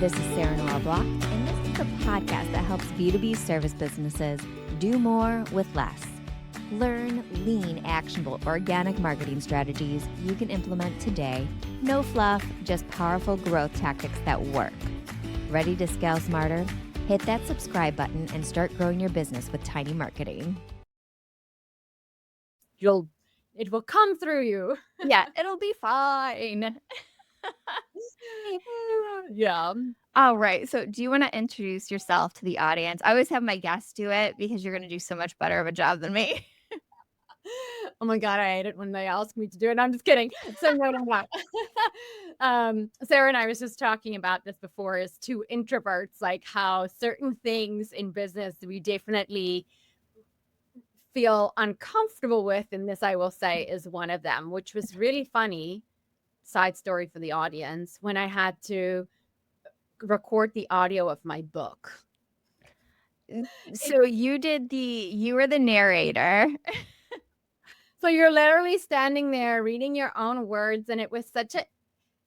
This is Sarah Noel Block, and this is the podcast that helps B2B service businesses do more with less. Learn lean, actionable, organic marketing strategies you can implement today. No fluff, just powerful growth tactics that work. Ready to scale smarter? Hit that subscribe button and start growing your business with tiny marketing. It will come through you. Yeah, it'll be fine. Yeah. All right. So do you want to introduce yourself to the audience? I always have my guests do it because you're going to do so much better of a job than me. Oh my God, I hate it when they ask me to do it. I'm just kidding. So no. Sarah and I was just talking about this before as two introverts, like how certain things in business we definitely feel uncomfortable with. And this, I will say, is one of them, which was really funny. Side story for the audience when I had to record the audio of my book. So you were the narrator. So you're literally standing there reading your own words, and it was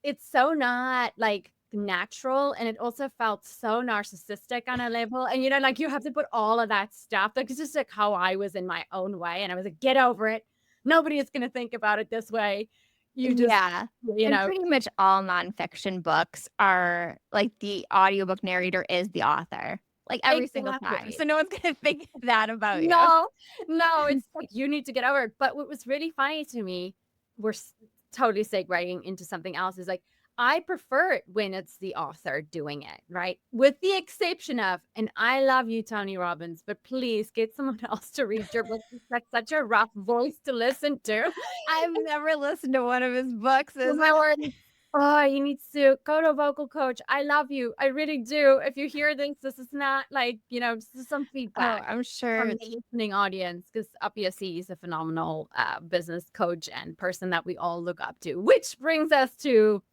it's so not like natural, and it also felt so narcissistic on a level. And like you have to put all of that stuff. Like it's just like how I was in my own way, and I was like, get over it. Nobody is gonna think about it this way. You just, Yeah. And pretty much all nonfiction books are like the audiobook narrator is the author. Like every single time. So no one's going to think that about you. No, it's like you need to get over it. But what was really funny to me, we're totally segueing into something else, is like I prefer it when it's the author doing it, right? With the exception of, and I love you, Tony Robbins, but please get someone else to read your book. That's such a rough voice to listen to. I've never listened to one of his books. Oh my word. Oh, you need to go to a vocal coach. I love you. I really do. If you hear this is not like, this is some feedback. Oh, I'm sure. From the listening audience, because obviously he's a phenomenal business coach and person that we all look up to, which brings us to,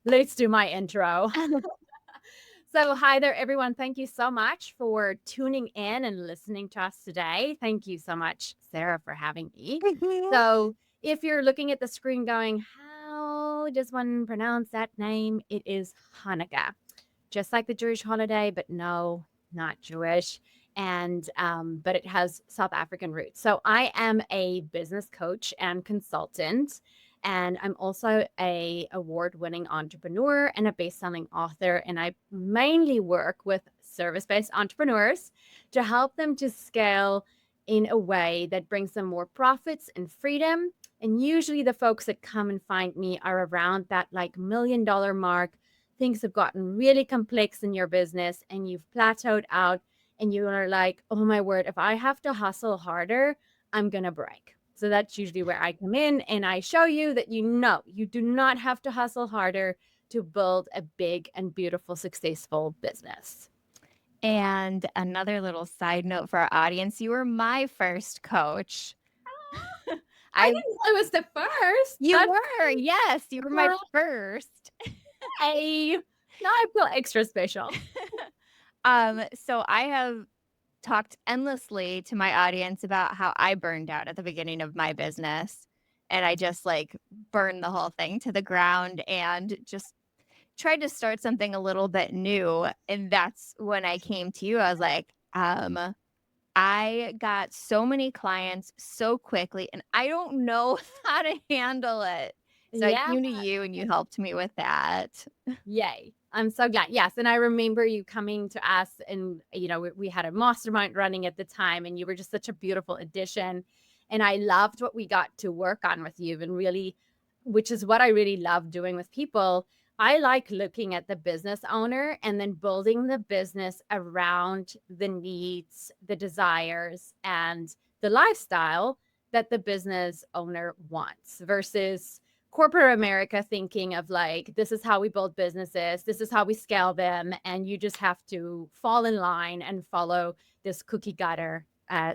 let's do my intro. So hi there, everyone. Thank you so much for tuning in and listening to us today. Thank you so much, Sarah, for having me. So if you're looking at the screen going, how does one pronounce that name? It is Hanukkah, just like the Jewish holiday, but no, not Jewish. And but it has South African roots. So I am a business coach and consultant, and I'm also a award-winning entrepreneur and a best-selling author. And I mainly work with service-based entrepreneurs to help them to scale in a way that brings them more profits and freedom. And usually the folks that come and find me are around that like $1 million mark. Things have gotten really complex in your business and you've plateaued out and you are like, oh my word, if I have to hustle harder, I'm going to break. So that's usually where I come in and I show you that you do not have to hustle harder to build a big and beautiful, successful business. And another little side note for our audience, you were my first coach. I didn't know I was the first. You were, yes, you were my first. Now I feel extra special. So I have talked endlessly to my audience about how I burned out at the beginning of my business. And I just like burned the whole thing to the ground and just tried to start something a little bit new. And that's when I came to you. I was like, I got so many clients so quickly and I don't know how to handle it. So I came to you and you helped me with that. Yay. I'm so glad. Yes. And I remember you coming to us and, we had a mastermind running at the time and you were just such a beautiful addition. And I loved what we got to work on with you and really, which is what I really love doing with people. I like looking at the business owner and then building the business around the needs, the desires, and the lifestyle that the business owner wants versus corporate America thinking of like, this is how we build businesses, this is how we scale them, and you just have to fall in line and follow this cookie cutter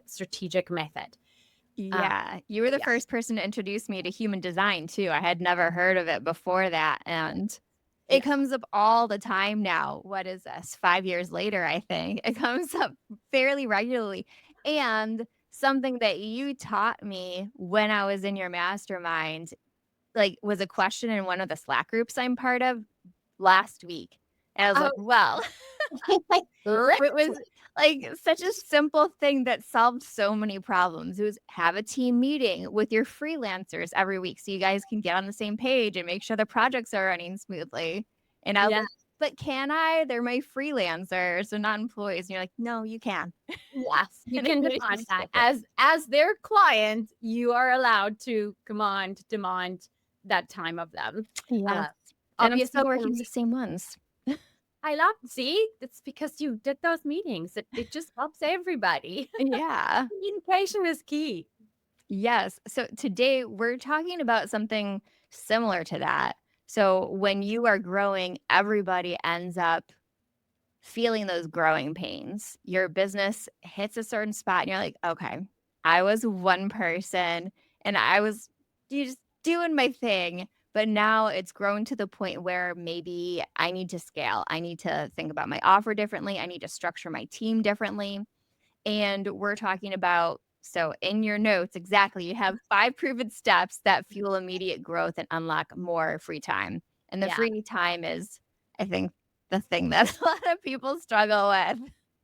strategic method. Yeah, you were the first person to introduce me to human design too. I had never heard of it before that, and it comes up all the time now. What is this? 5 years later, I think. It comes up fairly regularly. And something that you taught me when I was in your mastermind, like, was a question in one of the Slack groups I'm part of last week. And I was Oh, like, well, like, it rich. was like such a simple thing that solved so many problems. It was have a team meeting with your freelancers every week so you guys can get on the same page and make sure the projects are running smoothly. And I was Yeah. like, but can I? They're my freelancers, they're not employees. And you're like, no, you can. Yes, you And it can made demand me that. skip it. As their client, you are allowed to demand that time of them. Yes. Uh, And I'm obviously, still working with the same ones. I love see, it's because you did those meetings. It just helps everybody. Yeah. Communication is key. Yes. So today we're talking about something similar to that. So when you are growing, everybody ends up feeling those growing pains. Your business hits a certain spot and you're like, okay, I was one person and I was just doing my thing. But now it's grown to the point where maybe I need to scale. I need to think about my offer differently. I need to structure my team differently. And we're talking about so in your notes, exactly, you have 5 proven steps that fuel immediate growth and unlock more free time. And the Yeah. free time is, I think, the thing that a lot of people struggle with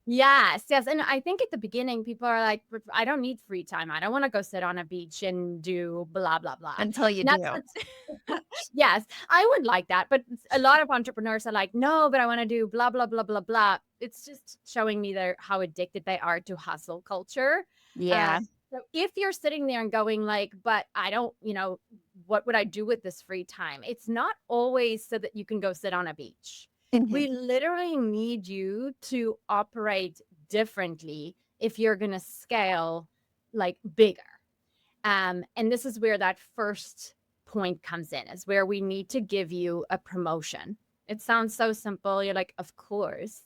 Yes, yes, and I think at the beginning, people are like, I don't need free time. I don't wanna go sit on a beach and do blah, blah, blah." until you And that's do. yes, I would like that, but a lot of entrepreneurs are like, "No, but I wanna do blah, blah, blah, blah, blah." It's just showing me how addicted they are to hustle culture. Uh, Yeah. so if you're sitting there and going like, "But I don't, what would I do with this free time?" It's not always so that you can go sit on a beach. Mhm. We literally need you to operate differently if you're gonna scale, like, bigger. And this is where that first point comes in, is where we need to give you a promotion. It sounds so simple. You're like, of course.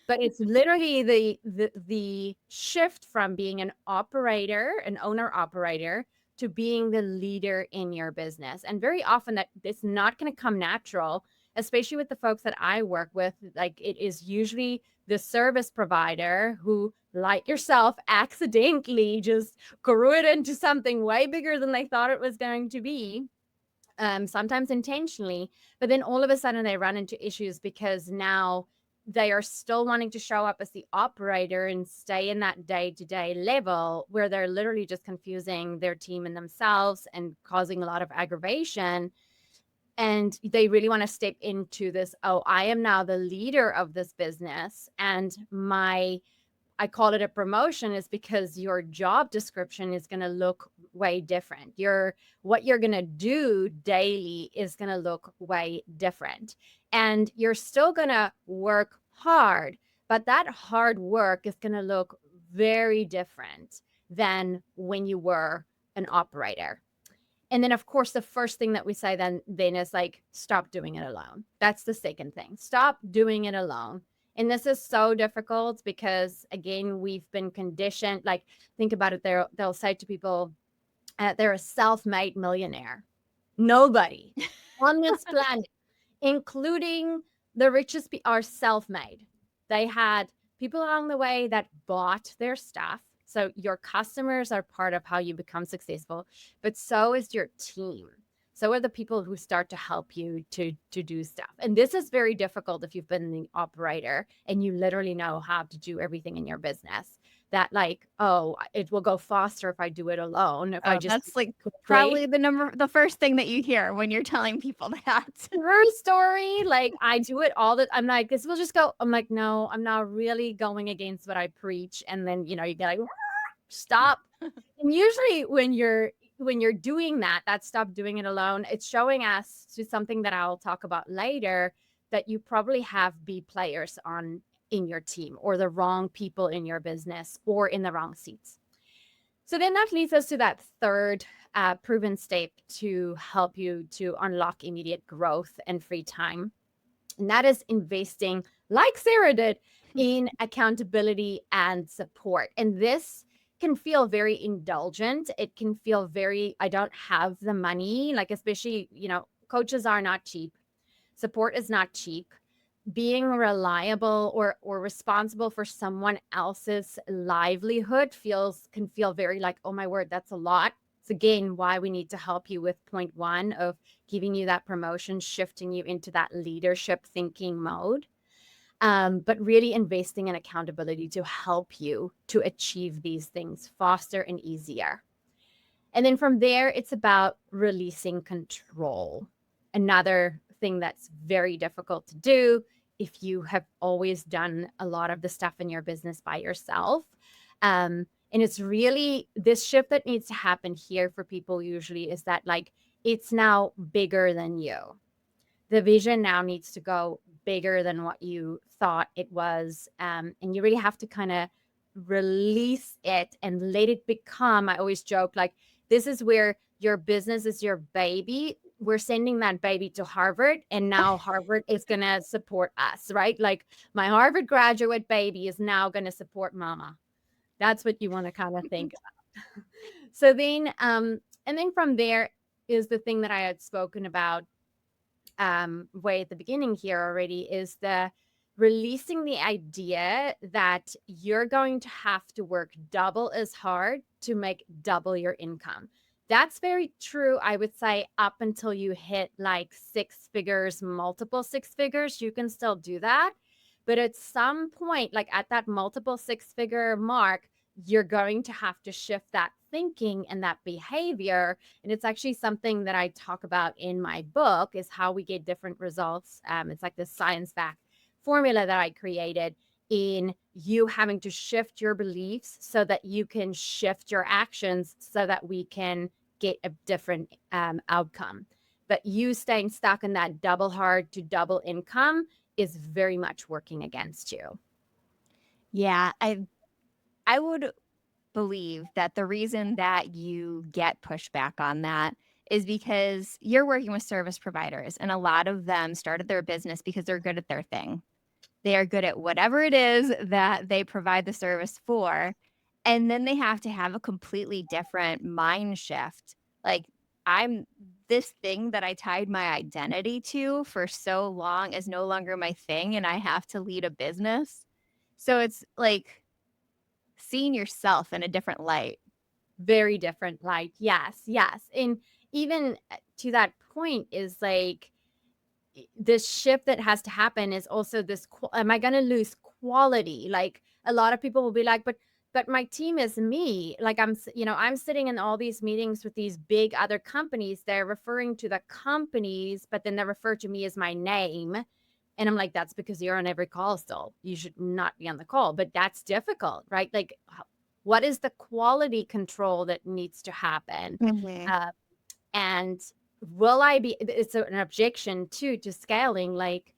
But it's literally the shift from being an operator, an owner operator, to being the leader in your business. And very often that it's not going to come natural, especially with the folks that I work with. Like it is usually the service provider who, like yourself, accidentally just grew it into something way bigger than they thought it was going to be. Sometimes intentionally, but then all of a sudden they run into issues because now they are still wanting to show up as the operator and stay in that day-to-day level where they're literally just confusing their team and themselves and causing a lot of aggravation. And they really want to step into this, oh, I am now the leader of this business, and I call it a promotion is because your job description is going to look way different. What you're going to do daily is going to look way different. And you're still going to work hard, but that hard work is going to look very different than when you were an operator. And then of course the first thing that we say then is like, stop doing it alone. That's the second thing. Stop doing it alone. And this is so difficult because again, we've been conditioned. Like, think about it. They'll say to people, they're a self-made millionaire. Nobody on this planet, including the richest, are self-made. They had people along the way that bought their stuff. So your customers are part of how you become successful, but so is your team. So are the people who start to help you to do stuff. And this is very difficult if you've been the operator and you literally know how to do everything in your business. That like, oh, it will go faster if I do it alone. If I Oh, just that's like quickly. probably the first thing that you hear when you're telling people that. True story. Like I do it all the I'm like, this will just go. I'm like, no, I'm not really going against what I preach. And then, you get like, stop. And usually when you're doing that stop doing it alone, it's showing us to something that I'll talk about later, that you probably have B players on in your team, or the wrong people in your business, or in the wrong seats. So then that leads us to that third proven step to help you to unlock immediate growth and free time. And that is investing, like Sarah did, in accountability and support. And this can feel very indulgent. It can feel very, I don't have the money, like, especially, coaches are not cheap. Support is not cheap. Being reliable or responsible for someone else's livelihood can feel very like, oh my word, that's a lot. It's again why we need to help you with point one of giving you that promotion, shifting you into that leadership thinking mode. but really investing in accountability to help you to achieve these things faster and easier. And then from there, it's about releasing control. Another thing that's very difficult to do if you have always done a lot of the stuff in your business by yourself. And it's really this shift that needs to happen here for people usually is that like it's now bigger than you. The vision now needs to go bigger than what you thought it was. And you really have to kind of release it and let it become, I always joke, like, this is where your business is your baby. We're sending that baby to Harvard, and now Harvard is going to support us, right? Like, my Harvard graduate baby is now going to support mama. That's what you want to kind of think about. So then, and then from there is the thing that I had spoken about way at the beginning here already, is the releasing the idea that you're going to have to work double as hard to make double your income. That's very true, I would say, up until you hit like 6 figures, multiple 6 figures, you can still do that. But at some point, like at that multiple 6-figure mark, you're going to have to shift that thinking and that behavior. And it's actually something that I talk about in my book, is how we get different results. It's like this science-backed formula that I created in you having to shift your beliefs so that you can shift your actions so that we can get a different outcome. But you staying stuck in that double hard to double income is very much working against you. Yeah, I would believe that the reason that you get pushback on that is because you're working with service providers, and a lot of them started their business because they're good at their thing. They are good at whatever it is that they provide the service for, and then they have to have a completely different mind shift. Like, I'm this thing that I tied my identity to for so long is no longer my thing, and I have to lead a business. So it's like seeing yourself in a different light. Very different light. Yes, yes. And even to that point is like this shift that has to happen is also this, am I going to lose quality? Like, a lot of people will be like, but my team is me. Like, I'm sitting in all these meetings with these big other companies. They're referring to the companies, but then they refer to me as my name. And I'm like, that's because you're on every call still. You should not be on the call. But that's difficult, right? Like, what is the quality control that needs to happen? Mhm. And will I be, it's an objection too to scaling. Like,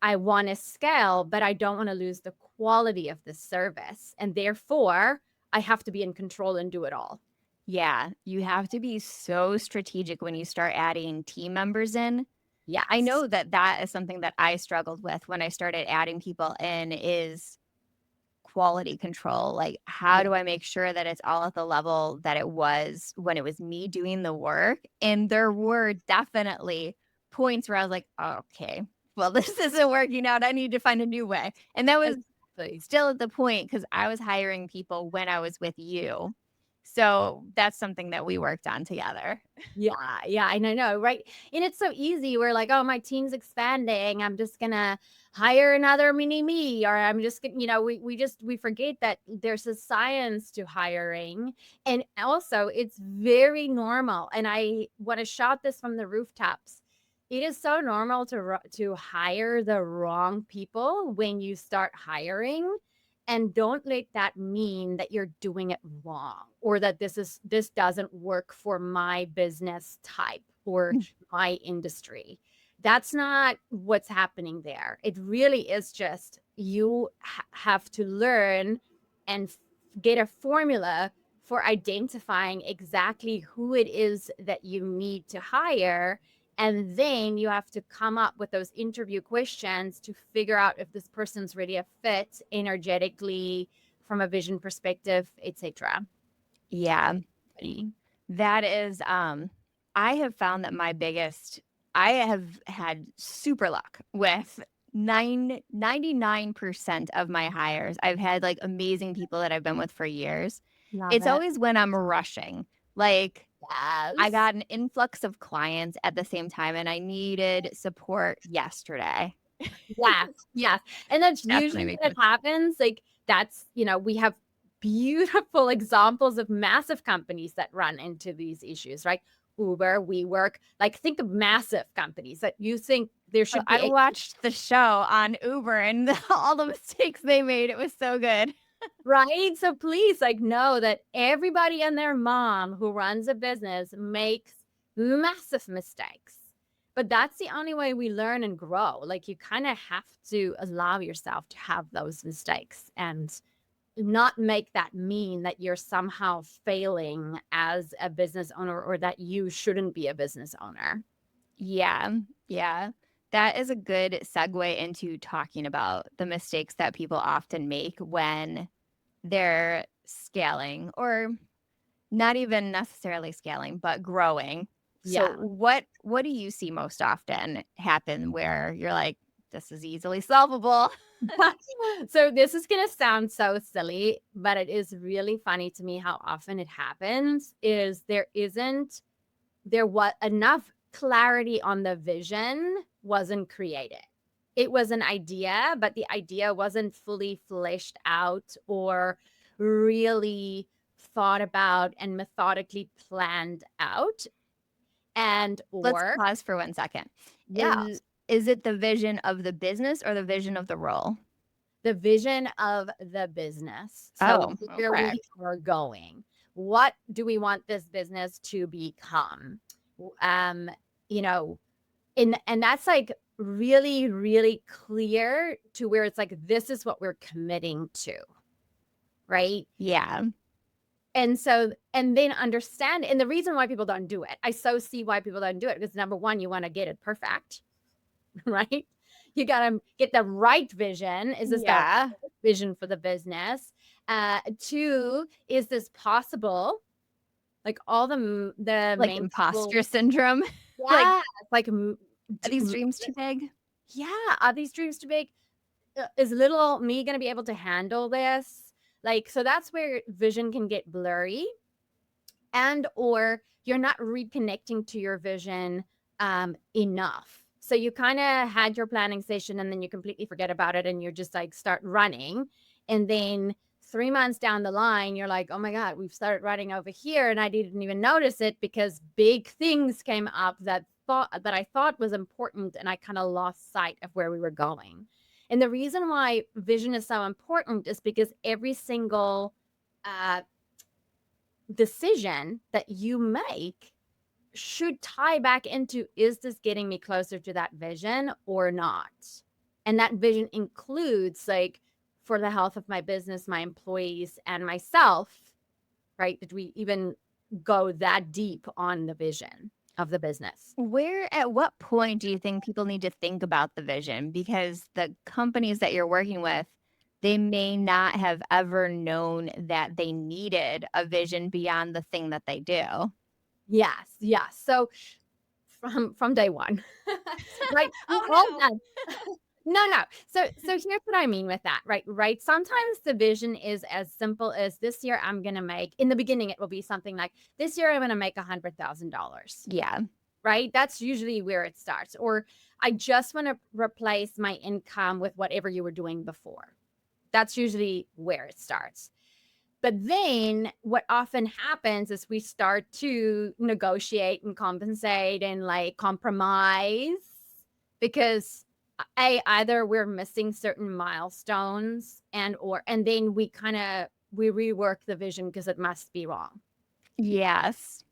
I want to scale, but I don't want to lose the quality of the service. And therefore, I have to be in control and do it all. Yeah, you have to be so strategic when you start adding team members in. I Yes. know that that is something that I struggled with when I started adding people in is quality control. Like, how Yeah. do I make sure that it's all at the level that it was when it was me doing the work? And there were definitely points where I was like, "Oh, okay, well, this isn't working out. I need to find a new way." And that was Exactly. still at the point because I was hiring people when I was with you. So that's something that we worked on together. Yeah, yeah, I know, right? And it's so easy. We're like, oh, my team's expanding. I'm just gonna hire another mini me, or I'm just gonna, we forget that there's a science to hiring. And also it's very normal. And I want to shout this from the rooftops. It is so normal to hire the wrong people when you start hiring. And don't let that mean that you're doing it wrong, or that this doesn't work for my business type or my industry. That's not what's happening there. It really is just you have to learn and get a formula for identifying exactly who it is that you need to hire. And then you have to come up with those interview questions to figure out if this person's really a fit energetically, from a vision perspective, etc. Yeah. That is, I have found that I have had super luck with 99% of my hires. I've had like amazing people that I've been with for years. Love It's it. always when I'm rushing. Like, I Yes. got an influx of clients at the same time and I needed support yesterday. Yes, yes, and that's Definitely usually makes when it sense. happens, like, that's we have beautiful examples of massive companies that run into these issues, right? Uber, WeWork, like, think of massive companies that you think there Oh, should be I a watched the show on Uber and all the mistakes they made. It was so good. right? So please, like, know that everybody and their mom who runs a business makes massive mistakes. But that's the only way we learn and grow. Like, you kind of have to allow yourself to have those mistakes and not make that mean that you're somehow failing as a business owner or that you shouldn't be a business owner. Yeah, yeah. That is a good segue into talking about the mistakes that people often make when they're scaling or not even necessarily scaling, but growing. So Yeah. what do you see most often happen where you're like, this is easily solvable? So this is going to sound so silly, but it is really funny to me how often it happens is there was enough clarity on the vision wasn't created. It was an idea, but the idea wasn't fully fleshed out or really thought about and methodically planned out. And Let's or pause for 1 second. yeah, Is it the vision of the business or the vision of the role? the vision of the business. So Oh, where okay. we are going. What do we want this business to become? Um, you know, and that's like really, really clear to where it's like this is what we're committing to, right? Yeah. And so, and then understand, and the reason why people don't do it, I so see why people don't do it because number one, you want to get it perfect, right? You got to get the right vision. Is this the Yeah. right vision for the business? Two, is this possible? Like all the Like main people, imposter syndrome. Like, yeah, like are these dreams too big? yeah, are these dreams too big? Is little me gonna be able to handle this? Like, so that's where vision can get blurry and or you're not reconnecting to your vision enough. So you kind of had your planning session and then you completely forget about it and you're just like start running. And then 3 months down the line, you're like, oh my God, we've started running over here. And I didn't even notice it because big things came up that I thought was important and I kind of lost sight of where we were going. And the reason why vision is so important is because every single uh, decision that you make should tie back into, is this getting me closer to that vision or not? And that vision includes like for the health of my business, my employees, and myself, right? Did we even go that deep on the vision of the business? At what point do you think people need to think about the vision? Because the companies that you're working with, they may not have ever known that they needed a vision beyond the thing that they do. Yes, yes. So from day one, right? We Oh all no. done. No, no. So here's what I mean with that, right? Right. Sometimes the vision is as simple as this year I'm gonna make, in the beginning, it will be something like this year I'm gonna make $100,000. Yeah. Right. That's usually where it starts. Or I just want to replace my income with whatever you were doing before. That's usually where it starts. But then what often happens is we start to negotiate and compensate and like compromise because either we're missing certain milestones and then we rework the vision because it must be wrong, Yes.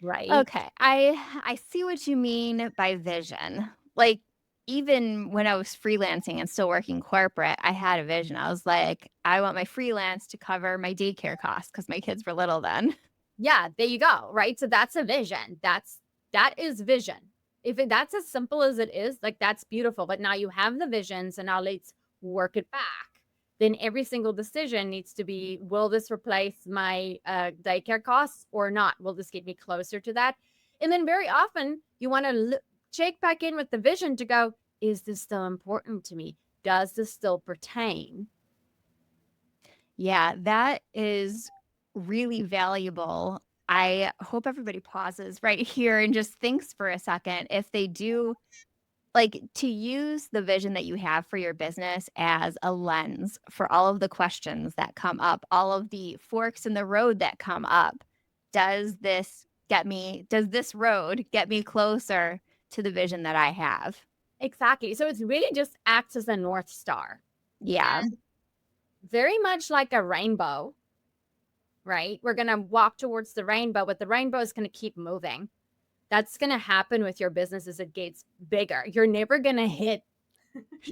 right? Okay. I see what you mean by vision. Like even when I was freelancing and still working corporate, I had a vision. I was like, I want my freelance to cover my daycare costs because my kids were little then. Yeah, there you go, right? So that's a vision. That is vision. That's as simple as it is, like that's beautiful. But now you have the vision, so now let's work it back. Then every single decision needs to be: will this replace my daycare costs or not? Will this get me closer to that? And then very often you want to check back in with the vision to go: is this still important to me? Does this still pertain? Yeah, that is really valuable. I hope everybody pauses right here and just thinks for a second if they do like to use the vision that you have for your business as a lens for all of the questions that come up, all of the forks in the road that come up. Does this road get me closer to the vision that I have? Exactly. So it's really just acts as a North Star. Yeah. And very much like a rainbow, right? We're going to walk towards the rainbow, but the rainbow is going to keep moving. That's going to happen with your business as it gets bigger. You're never going to hit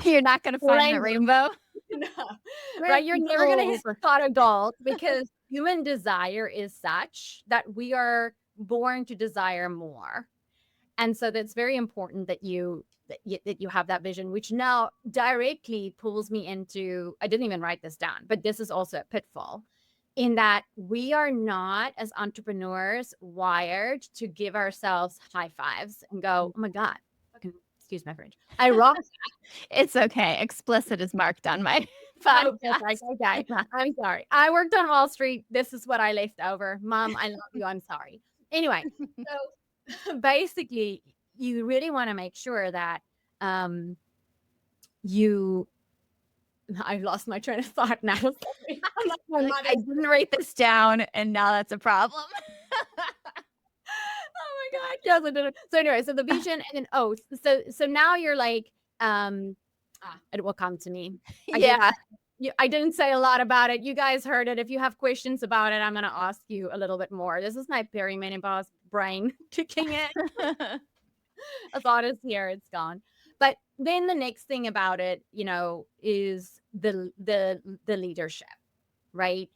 You're not going to find that rainbow. No. Where's Right? You're the never going to hit gold? the pot of gold because human desire is such that we are born to desire more. And so that's very important that you have that vision, which now directly pulls me into, I didn't even write this down, but this is also a pitfall in that we are not, as entrepreneurs, wired to give ourselves high fives and go, oh my God, fucking, excuse my French, I rock. It's okay. Explicit is marked on my Oh, podcast. okay. I'm sorry. I worked on Wall Street. This is what I left over. Mom, I love you. I'm sorry. Anyway, so basically, you really want to make sure that you. I've lost my train of thought now. I didn't write this down, and now that's a problem. Oh my God. Yes, I did it. So anyway, so the vision and then so now you're like, it will come to me. I didn't say a lot about it. You guys heard it. If you have questions about it, I'm gonna ask you a little bit more. This is my perimenopause brain kicking in. A thought is here, it's gone. But then the next thing about it, is the leadership, right?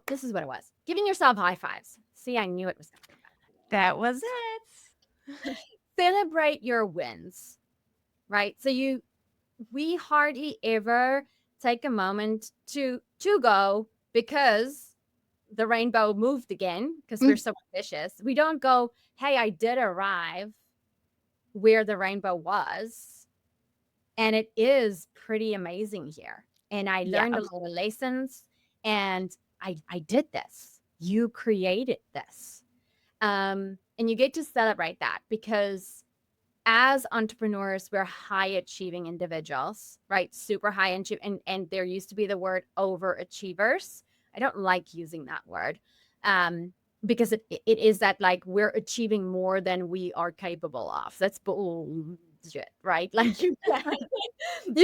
This is what it was. Giving yourself high fives. See, I knew it was gonna come back. That was it. Celebrate your wins, right? So we hardly ever take a moment to go because the rainbow moved again because we're so ambitious. We don't go, hey, I did arrive where the rainbow was. And it is pretty amazing here. And I learned a lot of lessons and I did this. You created this. And you get to celebrate that because as entrepreneurs, we're high achieving individuals, right? Super high achieving. And there used to be the word overachievers. I don't like using that word because it is that like we're achieving more than we are capable of. That's bullshit, right? Like you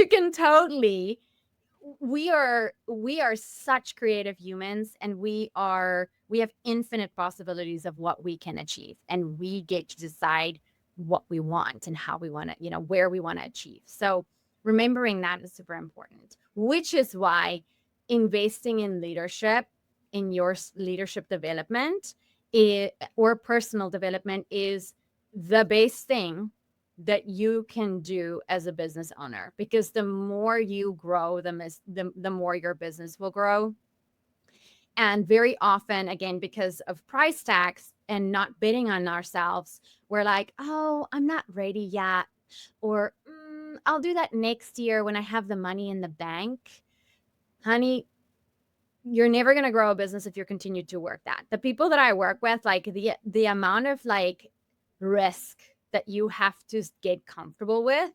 can totally. We are such creative humans and we have infinite possibilities of what we can achieve and we get to decide what we want and how we want to, where we want to achieve. So remembering that is super important, which is why investing in leadership, in your leadership development or personal development is the best thing that you can do as a business owner, because the more you grow, the more your business will grow. And very often, again, because of price tags and not bidding on ourselves, we're like, oh, I'm not ready yet. Or I'll do that next year when I have the money in the bank. Honey, you're never going to grow a business if you continue to work that. The people that I work with, like the amount of like risk that you have to get comfortable with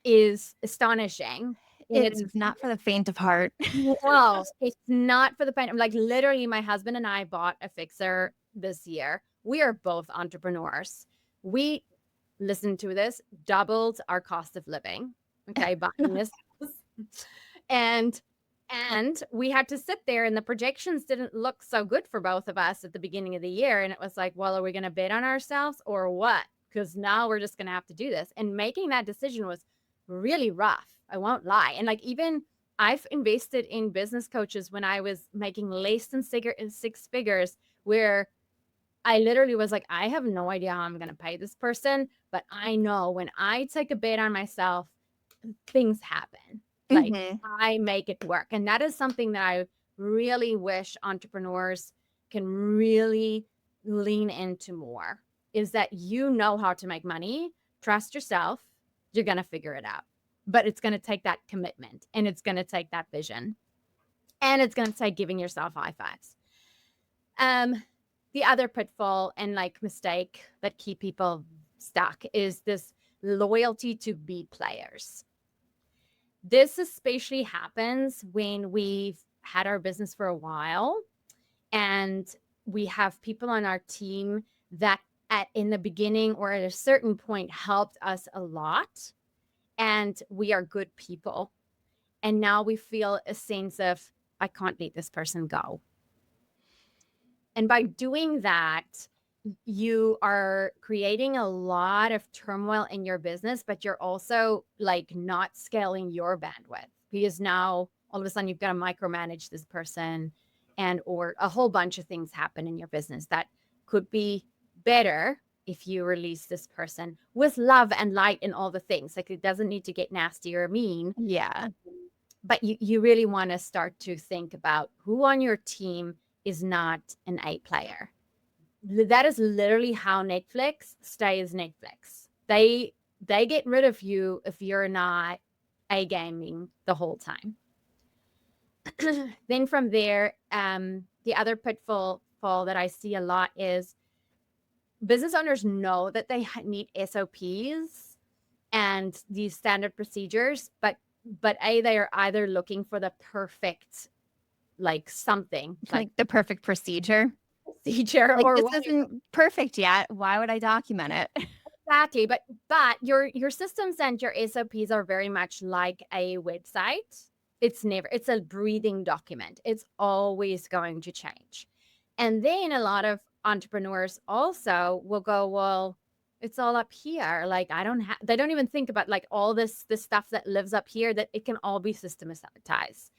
is astonishing. It's not for the faint of heart. No, it's not for the faint. Like literally, my husband and I bought a fixer this year. We are both entrepreneurs. We, listen to this, doubled our cost of living. Okay, buying this. And we had to sit there and the projections didn't look so good for both of us at the beginning of the year. And it was like, well, are we going to bid on ourselves or what? Because now we're just going to have to do this. And making that decision was really rough. I won't lie. And like, even I've invested in business coaches when I was making less than 6 figures, where I literally was like, I have no idea how I'm going to pay this person, but I know when I take a bid on myself, things happen. Like I make it work. And that is something that I really wish entrepreneurs can really lean into more, is that you know how to make money, trust yourself, you're going to figure it out. But it's going to take that commitment and it's going to take that vision and it's going to take giving yourself high fives. The other pitfall and like mistake that keep people stuck is this loyalty to B players. This especially happens when we've had our business for a while and we have people on our team that in the beginning or at a certain point helped us a lot, and we are good people. And now we feel a sense of, I can't let this person go. And by doing that, you are creating a lot of turmoil in your business, but you're also like not scaling your bandwidth, because now all of a sudden you've got to micromanage this person, and or a whole bunch of things happen in your business that could be better if you release this person with love and light and all the things. Like, it doesn't need to get nasty or mean. Yeah. But you really want to start to think about who on your team is not an A player. That is literally how Netflix stays Netflix. They get rid of you if you're not A gaming the whole time. Then from there, the other pitfall that I see a lot is business owners know that they need SOPs and these standard procedures, but they are either looking for the perfect, like something Like the perfect procedure. procedure, Like, or this what. isn't perfect yet. Why would I document it? Exactly. But your systems and your SOPs are very much like a website. It's a breathing document. It's always going to change. And then a lot of entrepreneurs also will go, well, it's all up here. Like, they don't even think about like all this stuff that lives up here, that it can all be systematized.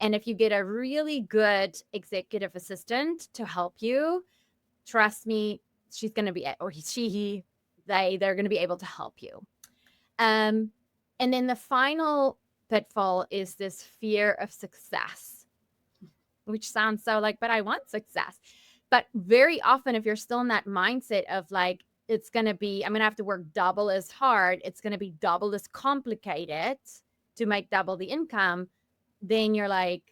And if you get a really good executive assistant to help you, trust me, she's going to be, or he, they're going to be able to help you. And then the final pitfall is this fear of success, which sounds so like, but I want success. But very often, if you're still in that mindset of like, it's going to be, I'm going to have to work double as hard, it's going to be double as complicated to make double the income, then you're like,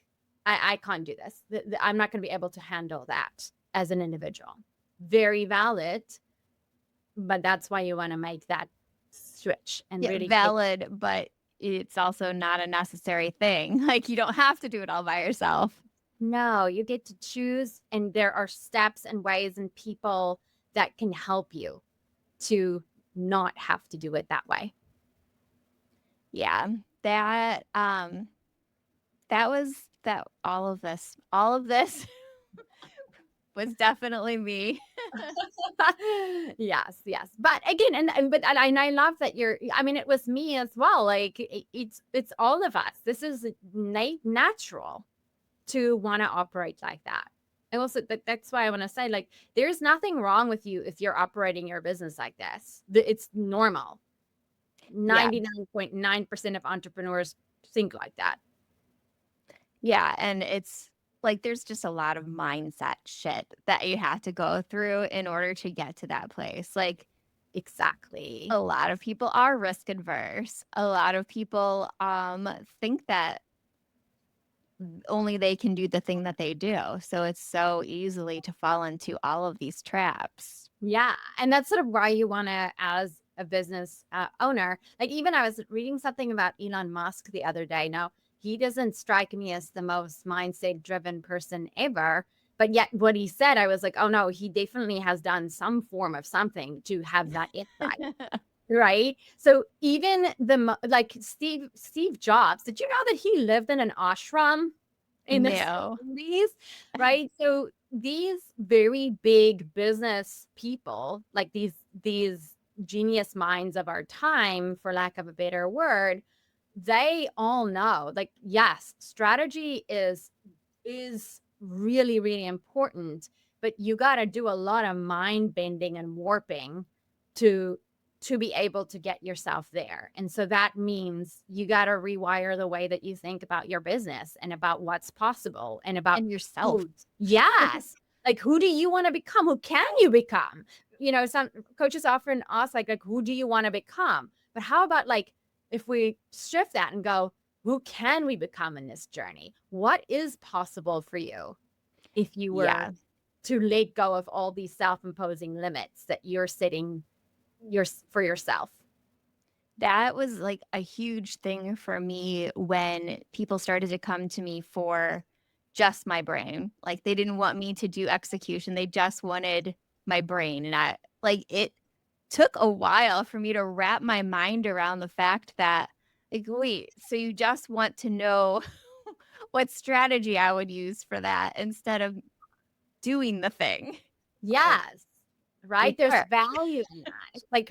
I can't do this. I'm not going to be able to handle that as an individual. Very valid, but that's why you want to make that switch and Yeah, really valid, but it's also not a necessary thing. Like, you don't have to do it all by yourself. no, you get to choose, and there are steps and ways and people that can help you to not have to do it that way. Yeah. That all of this was definitely me. Yes, yes. But again, and I love that I mean, it was me as well. Like, it's all of us. This is natural to want to operate like that. And also that's why I want to say, like, there's nothing wrong with you if you're operating your business like this. It's normal. Yeah. 99.9% of entrepreneurs think like that. Yeah, and it's like there's just a lot of mindset shit that you have to go through in order to get to that place. Like, Exactly. a lot of people are risk adverse. A lot of people think that only they can do the thing that they do. So it's so easily to fall into all of these traps. Yeah. And that's sort of why you want to, as a business owner, like, even I was reading something about Elon Musk the other day. Now, he doesn't strike me as the most mindset driven person ever. But yet, what he said, I was like, oh no, he definitely has done some form of something to have that insight. Right. So even like Steve Jobs, did you know that he lived in an ashram in the No. 70s? Right. So these very big business people, like these genius minds of our time, for lack of a better word, they all know, like, yes, strategy is really, really important, but you got to do a lot of mind bending and warping to be able to get yourself there. And so that means you got to rewire the way that you think about your business and about what's possible and about And yourself. yes. Like, who do you want to become? Who can you become? Some coaches often ask, like, who do you want to become? But how about, like, if we shift that and go, who can we become in this journey? What is possible for you if you were Yeah. to let go of all these self-imposing limits that you're setting for yourself? That was like a huge thing for me when people started to come to me for just my brain. Like they didn't want me to do execution. They just wanted my brain. And I like it took a while for me to wrap my mind around the fact that like, wait, so you just want to know what strategy I would use for that instead of doing the thing. Like Yes. Right? make it There's work. value in that. Like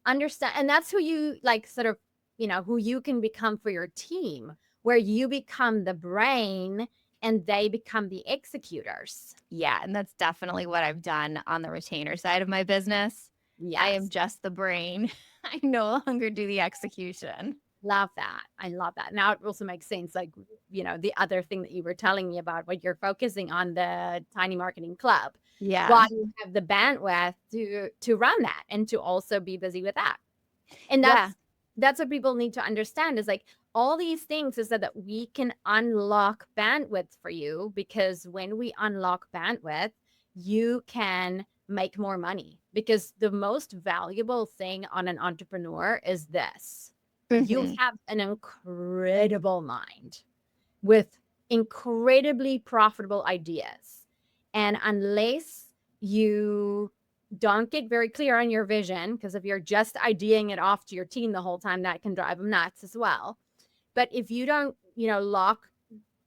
understand, and that's who you like sort of, who you can become for your team, where you become the brain and they become the executors. Yeah, and that's definitely what I've done on the retainer side of my business. I am Yes. just the brain. I no longer do the execution. Love that. I love that. Now it also makes sense. Like, the other thing that you were telling me about what you're focusing on, the tiny marketing club, Yeah. while you have the bandwidth to run that and to also be busy with that. And Yeah. that's what people need to understand is like all these things is that we can unlock bandwidth for you, because when we unlock bandwidth, you can make more money, because the most valuable thing on an entrepreneur is this: you Mhm. have an incredible mind with incredibly profitable ideas. And unless you don't get very clear on your vision, because if you're just ideaing it off to your team the whole time, that can drive them nuts as well. But if you don't,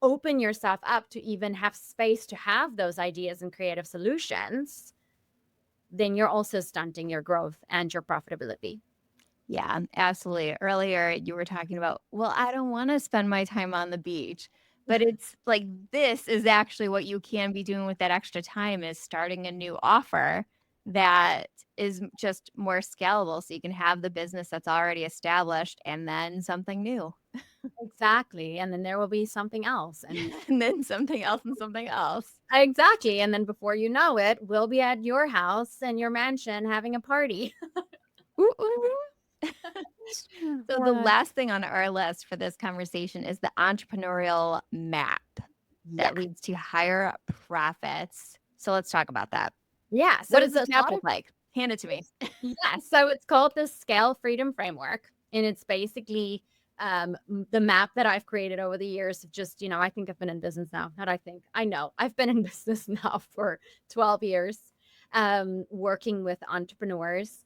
open yourself up to even have space to have those ideas and creative solutions, then you're also stunting your growth and your profitability. Yeah, absolutely. Earlier, you were talking about, well, I don't want to spend my time on the beach. But it's like this is actually what you can be doing with that extra time is starting a new offer that is just more scalable. So you can have the business that's already established and then something new, Exactly. And then there will be something else. And and then something else and something else. exactly. And then before you know it, we'll be at your house and your mansion having a party. Ooh, ooh. So the Uh, last thing on our list for this conversation is the entrepreneurial map yeah. that leads to higher profits. So let's talk about that. Yeah. What So does it's this a map lot look of, like? Hand it to me. yeah. So it's called the Scale Freedom Framework. And it's basically the map that I've created over the years of just, I think I've been in business now. Not I think, I know I've been in business now for 12 years, working with entrepreneurs.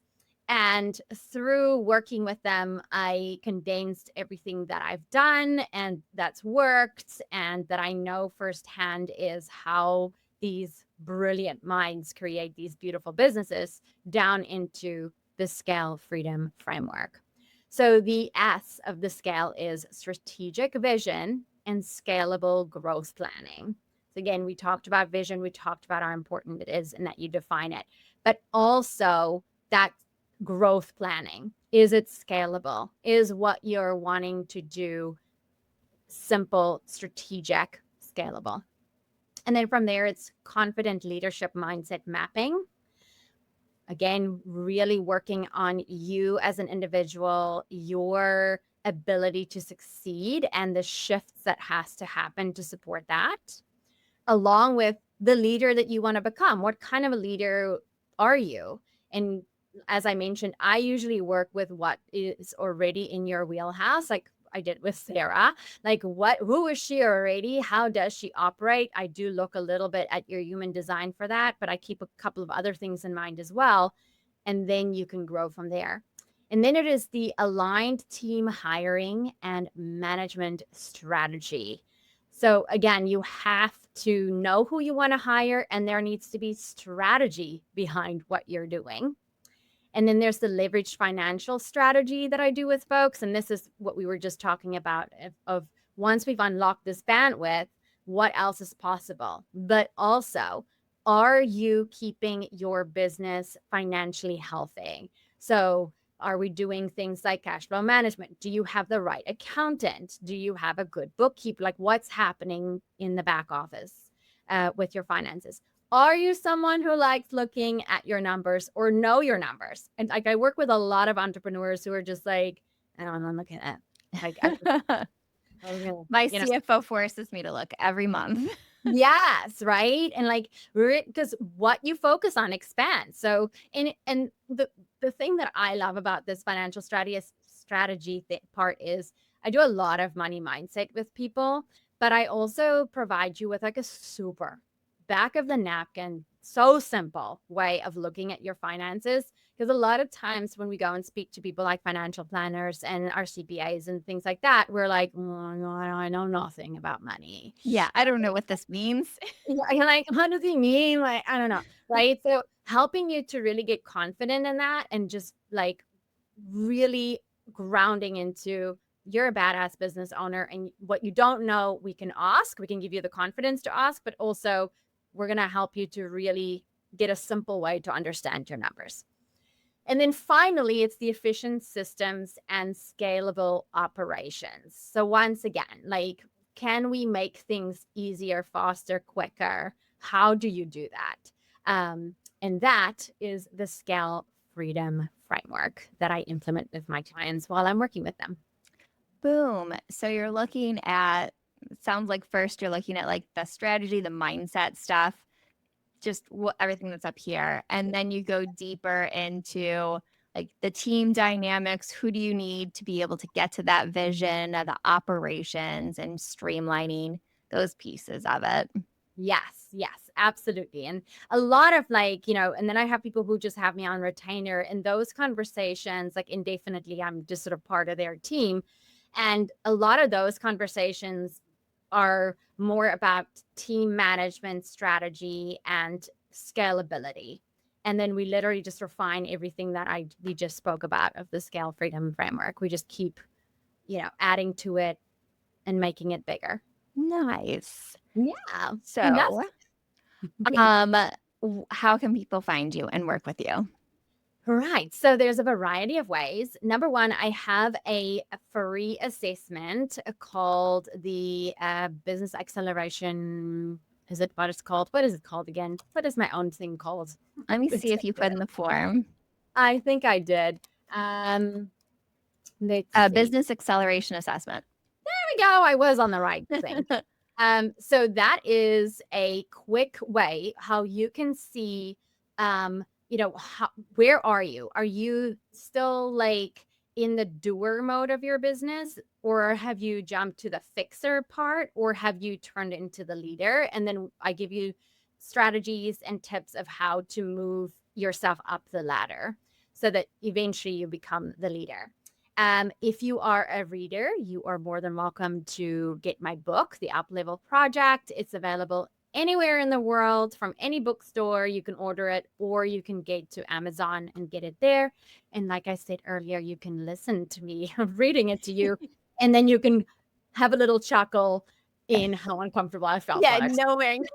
And through working with them, I condensed everything that I've done and that's worked and that I know firsthand is how these brilliant minds create these beautiful businesses down into the Scale Freedom Framework. So the S of the scale is strategic vision and scalable growth planning. So again, we talked about vision, we talked about how important it is and that you define it, but also that growth planning. Is it scalable? Is what you're wanting to do simple, strategic, scalable? And then from there, it's confident leadership mindset mapping. Again, really working on you as an individual, your ability to succeed and the shifts that has to happen to support that, along with the leader that you want to become. What kind of a leader are you? And as I mentioned, I usually work with what is already in your wheelhouse, like I did with Sarah. Like who is she already? How does she operate? I do look a little bit at your human design for that, but I keep a couple of other things in mind as well. And then you can grow from there. And then it is the aligned team hiring and management strategy. So again, you have to know who you want to hire, and there needs to be strategy behind what you're doing. And then there's the leveraged financial strategy that I do with folks. And this is what we were just talking about of once we've unlocked this bandwidth, what else is possible? But also, are you keeping your business financially healthy? So are we doing things like cash flow management? Do you have the right accountant? Do you have a good bookkeeper? Like what's happening in the back office with your finances? Are you someone who likes looking at your numbers or know your numbers? And like I work with a lot of entrepreneurs who are just like, I don't want to look at it. Like I was gonna, My CFO forces me to look every month. yes, right. And like because what you focus on expands. So and the thing that I love about this financial strategy part is I do a lot of money mindset with people, but I also provide you with like a super back of the napkin, so simple way of looking at your finances. Because a lot of times when we go and speak to people like financial planners and our CPAs and things like that, we're like, oh, no, I know nothing about money. Yeah, I don't know what this means. Yeah, you're like, what does he mean? Like, I don't know. Right. So helping you to really get confident in that and just like really grounding into you're a badass business owner and what you don't know, we can ask. We can give you the confidence to ask, but also we're going to help you to really get a simple way to understand your numbers. And then finally, it's the efficient systems and scalable operations. So once again, like, can we make things easier, faster, quicker? How do you do that? And that is the scale freedom framework that I implement with my clients while I'm working with them. Boom. So you're looking at, sounds like first you're looking at like the strategy, the mindset stuff, just everything that's up here. And then you go deeper into like the team dynamics. Who do you need to be able to get to that vision, the operations, and streamlining those pieces of it? Yes, absolutely. And a lot of like, and then I have people who just have me on retainer and those conversations, like indefinitely, I'm just sort of part of their team. And a lot of those conversations are more about team management strategy and scalability. And then we literally just refine everything that we just spoke about of the scale freedom framework. We just keep, adding to it and making it bigger. Nice. Yeah. And that's So, how can people find you and work with you? right. So there's a variety of ways. Number one, I have a free assessment called the Business Acceleration. Is it what it's called? What is it called again? What is my own thing called? Let me see if you put in the form. I think I did. Let's see. Business acceleration assessment. There we go. I was on the right thing. So that is a quick way how you can see, where are you? Are you still like in the doer mode of your business, or have you jumped to the fixer part, or have you turned into the leader? And then I give you strategies and tips of how to move yourself up the ladder so that eventually you become the leader. If you are a reader, you are more than welcome to get my book, The Up Level Project. It's available anywhere in the world from any bookstore. You can order it, or you can get to Amazon and get it there. And like I said earlier, you can listen to me reading it to you, and then you can have a little chuckle in how uncomfortable I felt. Yeah, knowing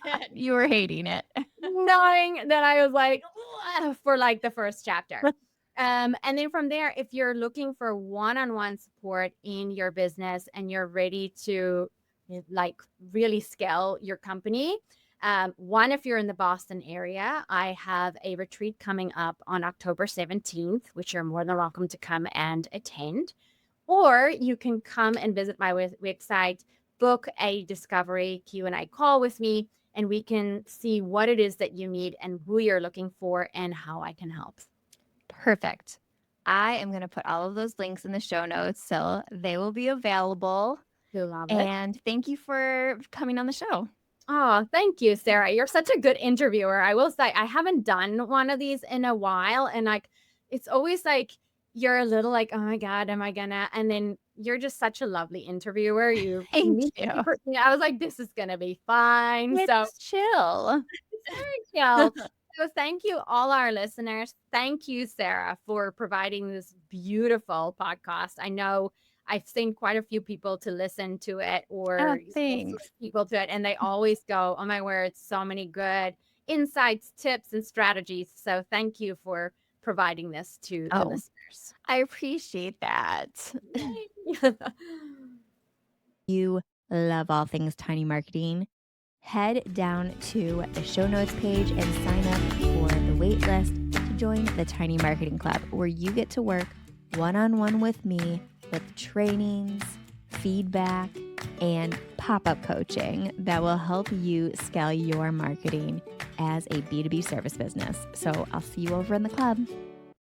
that you were hating it. Knowing that I was like, for like the first chapter. And then from there, if you're looking for one-on-one support in your business and you're ready to like really scale your company, if you're in the Boston area, I have a retreat coming up on October 17th, which you're more than welcome to come and attend. Or you can come and visit my website, book a discovery Q&A call with me, and we can see what it is that you need and who you're looking for and how I can help. Perfect. I am going to put all of those links in the show notes, so they will be available. You'll love it. And thank you for coming on the show. Oh, thank you, Sarah. You're such a good interviewer. I will say I haven't done one of these in a while, and like it's always like you're a little like, oh my God, am I gonna? And then you're just such a lovely interviewer. Thank you. I was like, this is gonna be fine. It's chill. It's very chill. So thank you, all our listeners. Thank you, Sarah, for providing this beautiful podcast. I know I've seen quite a few people to listen to it or people to it, and they always go, oh my word, so many good insights, tips, and strategies. So thank you for providing this to the listeners. I appreciate that. You love all things tiny marketing? Head down to the show notes page and sign up for the wait list to join the Tiny Marketing Club, where you get to work one-on-one with me with trainings, feedback, and pop-up coaching that will help you scale your marketing as a B2B service business. So I'll see you over in the club.